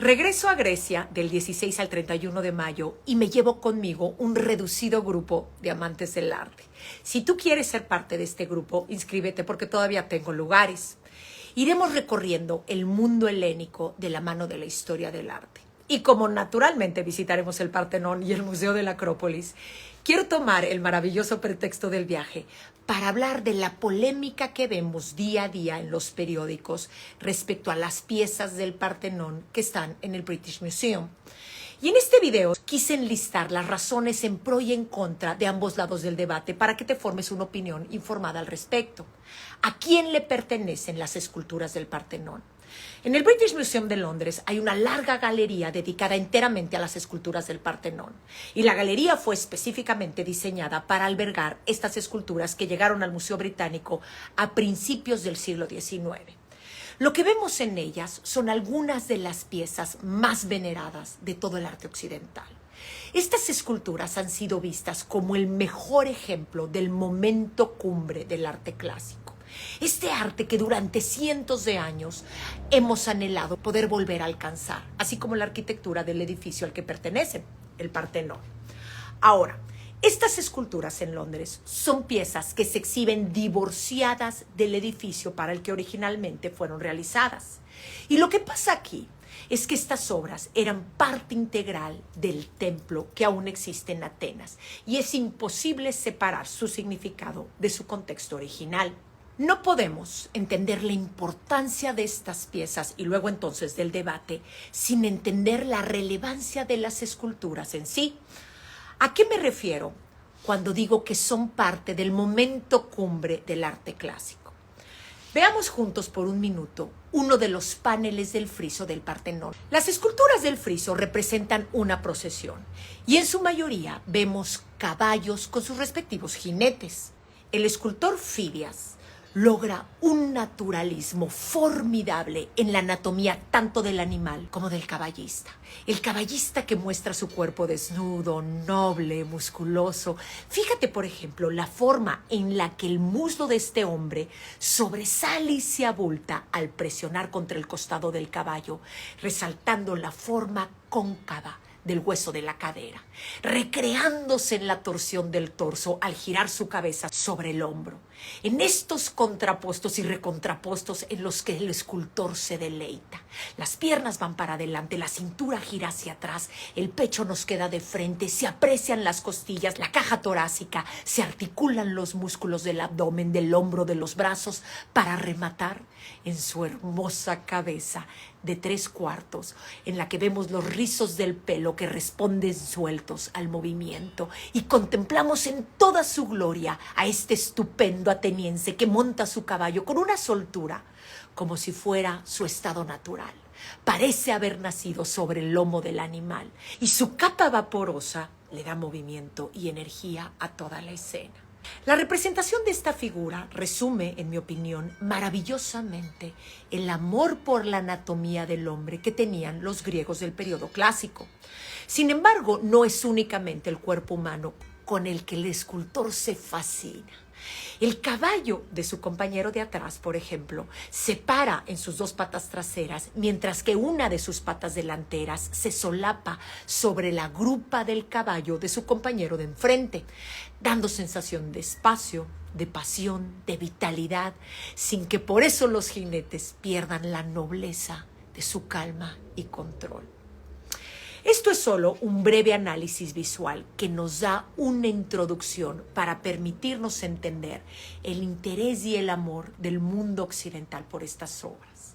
Regreso a Grecia del 16 al 31 de mayo y me llevo conmigo un reducido grupo de amantes del arte. Si tú quieres ser parte de este grupo, inscríbete porque todavía tengo lugares. Iremos recorriendo el mundo helénico de la mano de la historia del arte. Y como naturalmente visitaremos el Partenón y el Museo de la Acrópolis, quiero tomar el maravilloso pretexto del viaje para hablar de la polémica que vemos día a día en los periódicos respecto a las piezas del Partenón que están en el British Museum. Y en este video quise enlistar las razones en pro y en contra de ambos lados del debate para que te formes una opinión informada al respecto. ¿A quién le pertenecen las esculturas del Partenón? En el British Museum de Londres hay una larga galería dedicada enteramente a las esculturas del Partenón. Y la galería fue específicamente diseñada para albergar estas esculturas que llegaron al Museo Británico a principios del siglo XIX. Lo que vemos en ellas son algunas de las piezas más veneradas de todo el arte occidental. Estas esculturas han sido vistas como el mejor ejemplo del momento cumbre del arte clásico. Este arte que durante cientos de años hemos anhelado poder volver a alcanzar, así como la arquitectura del edificio al que pertenece, el Partenón. Ahora, estas esculturas en Londres son piezas que se exhiben divorciadas del edificio para el que originalmente fueron realizadas. Y lo que pasa aquí es que estas obras eran parte integral del templo que aún existe en Atenas y es imposible separar su significado de su contexto original. No podemos entender la importancia de estas piezas y luego entonces del debate sin entender la relevancia de las esculturas en sí. ¿A qué me refiero cuando digo que son parte del momento cumbre del arte clásico? Veamos juntos por un minuto uno de los paneles del friso del Partenón. Las esculturas del friso representan una procesión y en su mayoría vemos caballos con sus respectivos jinetes. El escultor Fidias logra un naturalismo formidable en la anatomía tanto del animal como del caballista. El caballista que muestra su cuerpo desnudo, noble, musculoso. Fíjate, por ejemplo, la forma en la que el muslo de este hombre sobresale y se abulta al presionar contra el costado del caballo, resaltando la forma cóncava del hueso de la cadera, recreándose en la torsión del torso al girar su cabeza sobre el hombro. En estos contrapostos y recontrapostos en los que el escultor se deleita. Las piernas van para adelante, la cintura gira hacia atrás, el pecho nos queda de frente, se aprecian las costillas, la caja torácica, se articulan los músculos del abdomen, del hombro, de los brazos, para rematar en su hermosa cabeza de 3/4, en la que vemos los rizos del pelo que responden sueltos al movimiento y contemplamos en toda su gloria a este estupendo ateniense que monta su caballo con una soltura como si fuera su estado natural. Parece haber nacido sobre el lomo del animal y su capa vaporosa le da movimiento y energía a toda la escena. La representación de esta figura resume, en mi opinión, maravillosamente el amor por la anatomía del hombre que tenían los griegos del periodo clásico. Sin embargo, no es únicamente el cuerpo humano con el que el escultor se fascina. El caballo de su compañero de atrás, por ejemplo, se para en sus 2 patas traseras, mientras que una de sus patas delanteras se solapa sobre la grupa del caballo de su compañero de enfrente, dando sensación de espacio, de pasión, de vitalidad, sin que por eso los jinetes pierdan la nobleza de su calma y control. Esto es solo un breve análisis visual que nos da una introducción para permitirnos entender el interés y el amor del mundo occidental por estas obras.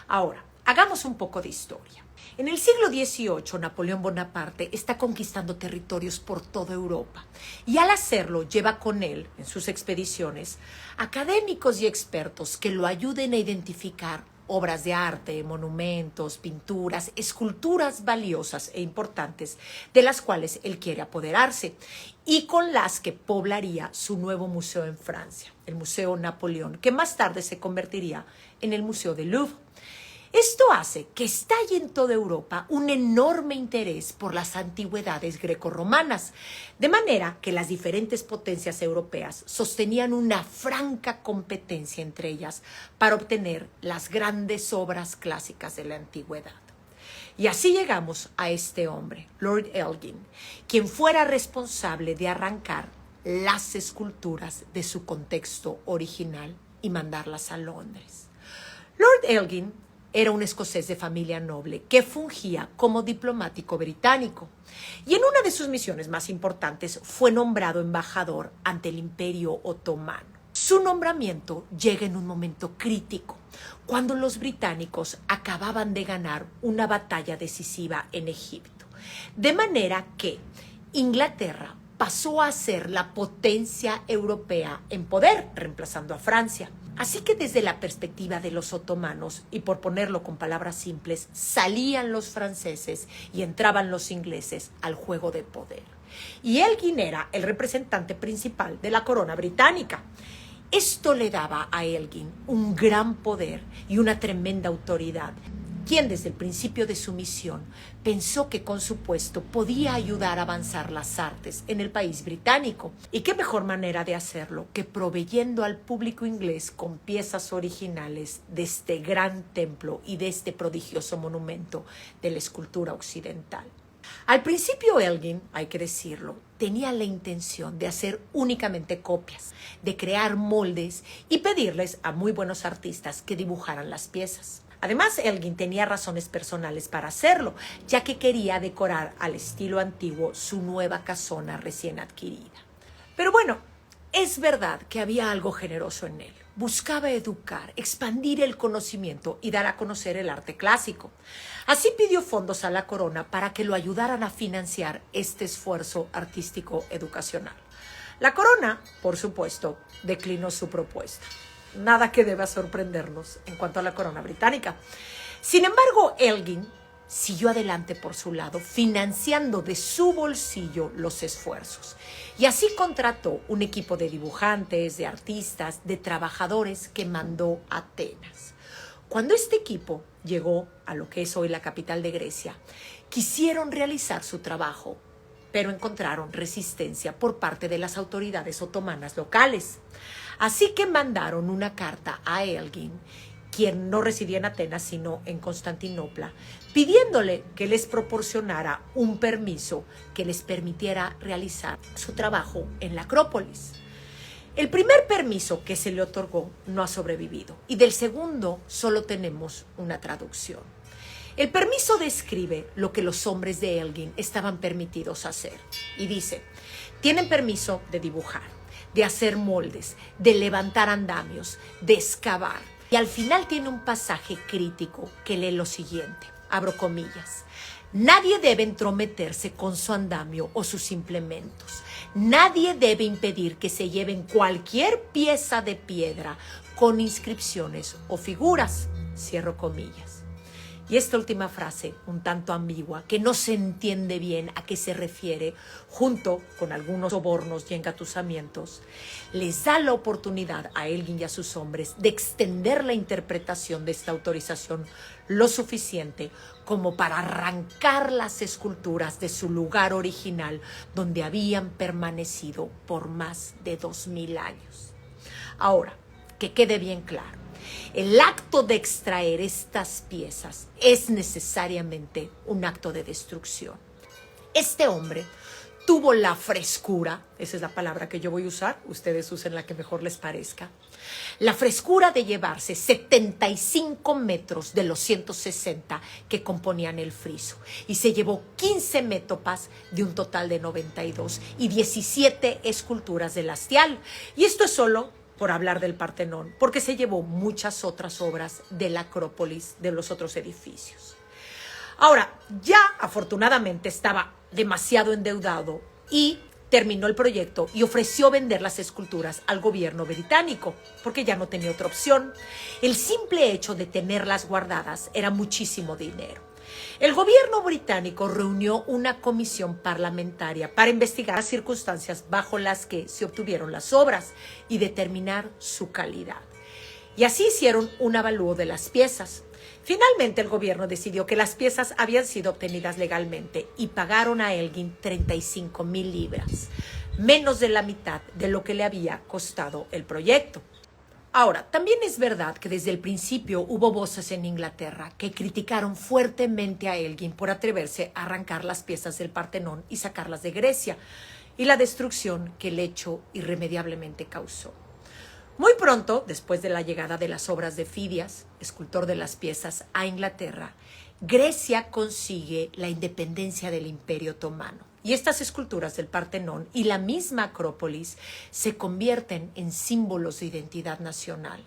Ahora, hagamos un poco de historia. En el siglo XVIII, Napoleón Bonaparte está conquistando territorios por toda Europa y al hacerlo lleva con él, en sus expediciones, académicos y expertos que lo ayuden a identificar obras de arte, monumentos, pinturas, esculturas valiosas e importantes de las cuales él quiere apoderarse y con las que poblaría su nuevo museo en Francia, el Museo Napoleón, que más tarde se convertiría en el Museo del Louvre. Esto hace que estalle en toda Europa un enorme interés por las antigüedades grecorromanas, de manera que las diferentes potencias europeas sostenían una franca competencia entre ellas para obtener las grandes obras clásicas de la antigüedad. Y así llegamos a este hombre, Lord Elgin, quien fuera responsable de arrancar las esculturas de su contexto original y mandarlas a Londres. Lord Elgin era un escocés de familia noble que fungía como diplomático británico y en una de sus misiones más importantes fue nombrado embajador ante el Imperio Otomano. Su nombramiento llega en un momento crítico, cuando los británicos acababan de ganar una batalla decisiva en Egipto, de manera que Inglaterra pasó a ser la potencia europea en poder, reemplazando a Francia. Así que desde la perspectiva de los otomanos, y por ponerlo con palabras simples, salían los franceses y entraban los ingleses al juego de poder. Y Elgin era el representante principal de la corona británica. Esto le daba a Elgin un gran poder y una tremenda autoridad, quien desde el principio de su misión pensó que con su puesto podía ayudar a avanzar las artes en el país británico. Y qué mejor manera de hacerlo que proveyendo al público inglés con piezas originales de este gran templo y de este prodigioso monumento de la escultura occidental. Al principio Elgin, hay que decirlo, tenía la intención de hacer únicamente copias, de crear moldes y pedirles a muy buenos artistas que dibujaran las piezas. Además, Elgin tenía razones personales para hacerlo, ya que quería decorar al estilo antiguo su nueva casona recién adquirida. Pero bueno, es verdad que había algo generoso en él. Buscaba educar, expandir el conocimiento y dar a conocer el arte clásico. Así pidió fondos a la corona para que lo ayudaran a financiar este esfuerzo artístico educacional. La corona, por supuesto, declinó su propuesta. Nada que deba sorprendernos en cuanto a la corona británica. Sin embargo, Elgin siguió adelante por su lado, financiando de su bolsillo los esfuerzos. Y así contrató un equipo de dibujantes, de artistas, de trabajadores que mandó a Atenas. Cuando este equipo llegó a lo que es hoy la capital de Grecia, quisieron realizar su trabajo, pero encontraron resistencia por parte de las autoridades otomanas locales. Así que mandaron una carta a Elgin, quien no residía en Atenas sino en Constantinopla, pidiéndole que les proporcionara un permiso que les permitiera realizar su trabajo en la Acrópolis. El primer permiso que se le otorgó no ha sobrevivido y del segundo solo tenemos una traducción. El permiso describe lo que los hombres de Elgin estaban permitidos hacer y dice: tienen permiso de dibujar, de hacer moldes, de levantar andamios, de excavar. Y al final tiene un pasaje crítico que lee lo siguiente, abro comillas: nadie debe entrometerse con su andamio o sus implementos. Nadie debe impedir que se lleven cualquier pieza de piedra con inscripciones o figuras, cierro comillas. Y esta última frase, un tanto ambigua, que no se entiende bien a qué se refiere, junto con algunos sobornos y engatusamientos, les da la oportunidad a Elgin y a sus hombres de extender la interpretación de esta autorización lo suficiente como para arrancar las esculturas de su lugar original, donde habían permanecido por más de 2000 años. Ahora, que quede bien claro, el acto de extraer estas piezas es necesariamente un acto de destrucción. Este hombre tuvo la frescura, esa es la palabra que yo voy a usar, ustedes usen la que mejor les parezca, la frescura de llevarse 75 metros de los 160 que componían el friso y se llevó 15 métopas de un total de 92 y 17 esculturas del hastial. Y esto es solo por hablar del Partenón, porque se llevó muchas otras obras de la Acrópolis, de los otros edificios. Ahora, ya afortunadamente estaba demasiado endeudado y terminó el proyecto y ofreció vender las esculturas al gobierno británico, porque ya no tenía otra opción. El simple hecho de tenerlas guardadas era muchísimo dinero. El gobierno británico reunió una comisión parlamentaria para investigar las circunstancias bajo las que se obtuvieron las obras y determinar su calidad. Y así hicieron un avalúo de las piezas. Finalmente el gobierno decidió que las piezas habían sido obtenidas legalmente y pagaron a Elgin 35,000 libras, menos de la mitad de lo que le había costado el proyecto. Ahora, también es verdad que desde el principio hubo voces en Inglaterra que criticaron fuertemente a Elgin por atreverse a arrancar las piezas del Partenón y sacarlas de Grecia, y la destrucción que el hecho irremediablemente causó. Muy pronto, después de la llegada de las obras de Fidias, escultor de las piezas, a Inglaterra, Grecia consigue la independencia del Imperio Otomano. Y estas esculturas del Partenón y la misma Acrópolis se convierten en símbolos de identidad nacional.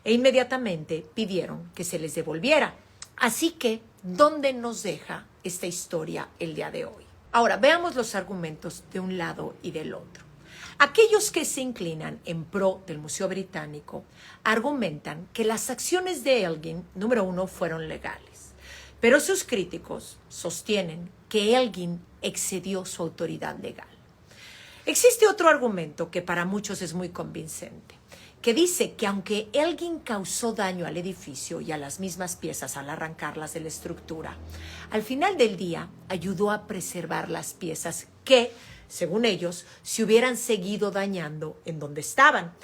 E inmediatamente pidieron que se les devolviera. Así que, ¿dónde nos deja esta historia el día de hoy? Ahora, veamos los argumentos de un lado y del otro. Aquellos que se inclinan en pro del Museo Británico argumentan que las acciones de Elgin, número uno, fueron legales. Pero sus críticos sostienen que Elgin excedió su autoridad legal. Existe otro argumento que para muchos es muy convincente, que dice que aunque Elgin causó daño al edificio y a las mismas piezas al arrancarlas de la estructura, al final del día ayudó a preservar las piezas que, según ellos, se hubieran seguido dañando en donde estaban.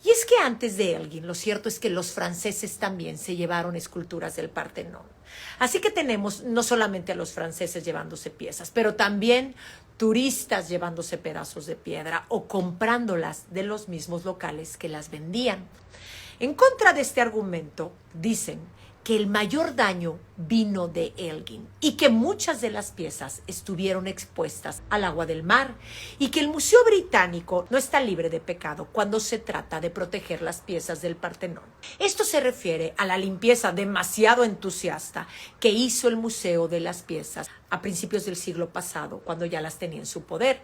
Y es que antes de Elgin, lo cierto es que los franceses también se llevaron esculturas del Partenón. Así que tenemos no solamente a los franceses llevándose piezas, pero también turistas llevándose pedazos de piedra o comprándolas de los mismos locales que las vendían. En contra de este argumento, dicen que el mayor daño vino de Elgin y que muchas de las piezas estuvieron expuestas al agua del mar y que el Museo Británico no está libre de pecado cuando se trata de proteger las piezas del Partenón. Esto se refiere a la limpieza demasiado entusiasta que hizo el Museo de las Piezas a principios del siglo pasado, cuando ya las tenía en su poder.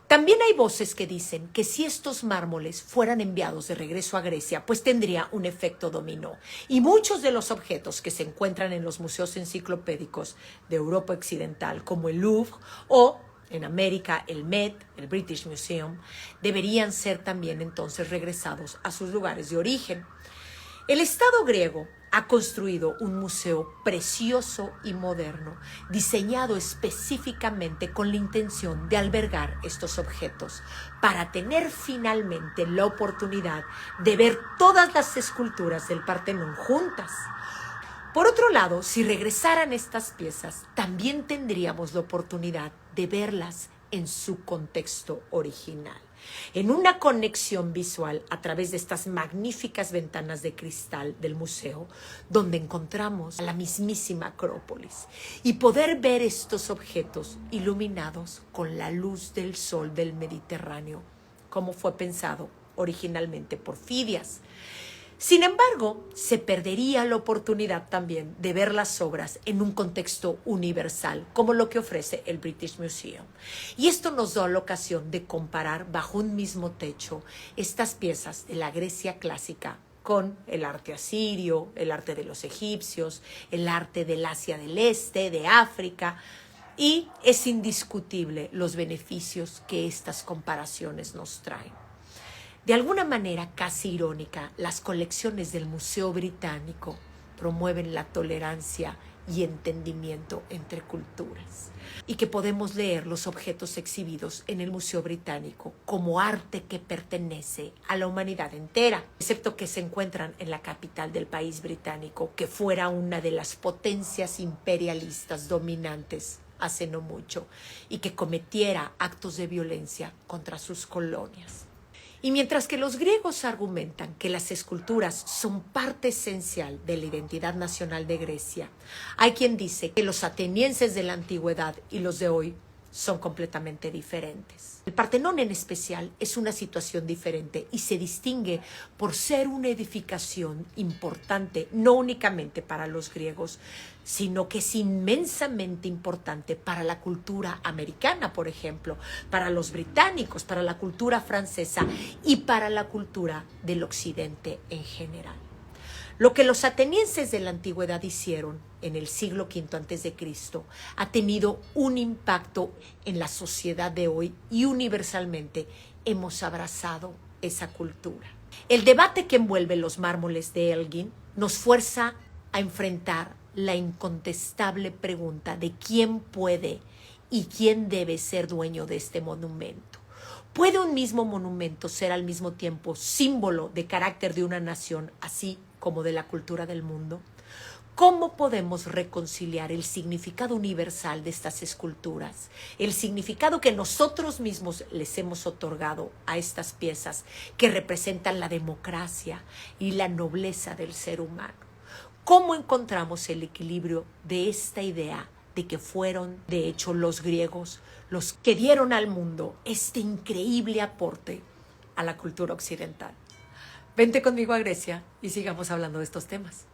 También hay voces que dicen que si estos mármoles fueran enviados de regreso a Grecia, pues tendría un efecto dominó. Y muchos de los objetos que se encuentran en los museos enciclopédicos de Europa Occidental, como el Louvre o en América el Met, el British Museum, deberían ser también entonces regresados a sus lugares de origen. El Estado griego ha construido un museo precioso y moderno, diseñado específicamente con la intención de albergar estos objetos, para tener finalmente la oportunidad de ver todas las esculturas del Partenón juntas. Por otro lado, si regresaran estas piezas, también tendríamos la oportunidad de verlas en su contexto original, en una conexión visual a través de estas magníficas ventanas de cristal del museo, donde encontramos a la mismísima Acrópolis, y poder ver estos objetos iluminados con la luz del sol del Mediterráneo, como fue pensado originalmente por Fidias. Sin embargo, se perdería la oportunidad también de ver las obras en un contexto universal, como lo que ofrece el British Museum. Y esto nos da la ocasión de comparar bajo un mismo techo estas piezas de la Grecia clásica con el arte asirio, el arte de los egipcios, el arte del Asia del Este, de África, y es indiscutible los beneficios que estas comparaciones nos traen. De alguna manera casi irónica, las colecciones del Museo Británico promueven la tolerancia y entendimiento entre culturas, y que podemos leer los objetos exhibidos en el Museo Británico como arte que pertenece a la humanidad entera, excepto que se encuentran en la capital del país británico, que fuera una de las potencias imperialistas dominantes hace no mucho y que cometiera actos de violencia contra sus colonias. Y mientras que los griegos argumentan que las esculturas son parte esencial de la identidad nacional de Grecia, hay quien dice que los atenienses de la antigüedad y los de hoy son completamente diferentes. El Partenón en especial es una situación diferente y se distingue por ser una edificación importante, no únicamente para los griegos, sino que es inmensamente importante para la cultura americana, por ejemplo, para los británicos, para la cultura francesa y para la cultura del occidente en general. Lo que los atenienses de la antigüedad hicieron en el siglo V a.C. ha tenido un impacto en la sociedad de hoy y universalmente hemos abrazado esa cultura. El debate que envuelve los mármoles de Elgin nos fuerza a enfrentar la incontestable pregunta de quién puede y quién debe ser dueño de este monumento. ¿Puede un mismo monumento ser al mismo tiempo símbolo de carácter de una nación, así como de la cultura del mundo? ¿Cómo podemos reconciliar el significado universal de estas esculturas, el significado que nosotros mismos les hemos otorgado a estas piezas que representan la democracia y la nobleza del ser humano? ¿Cómo encontramos el equilibrio de esta idea de que fueron, de hecho, los griegos los que dieron al mundo este increíble aporte a la cultura occidental? Vente conmigo a Grecia y sigamos hablando de estos temas.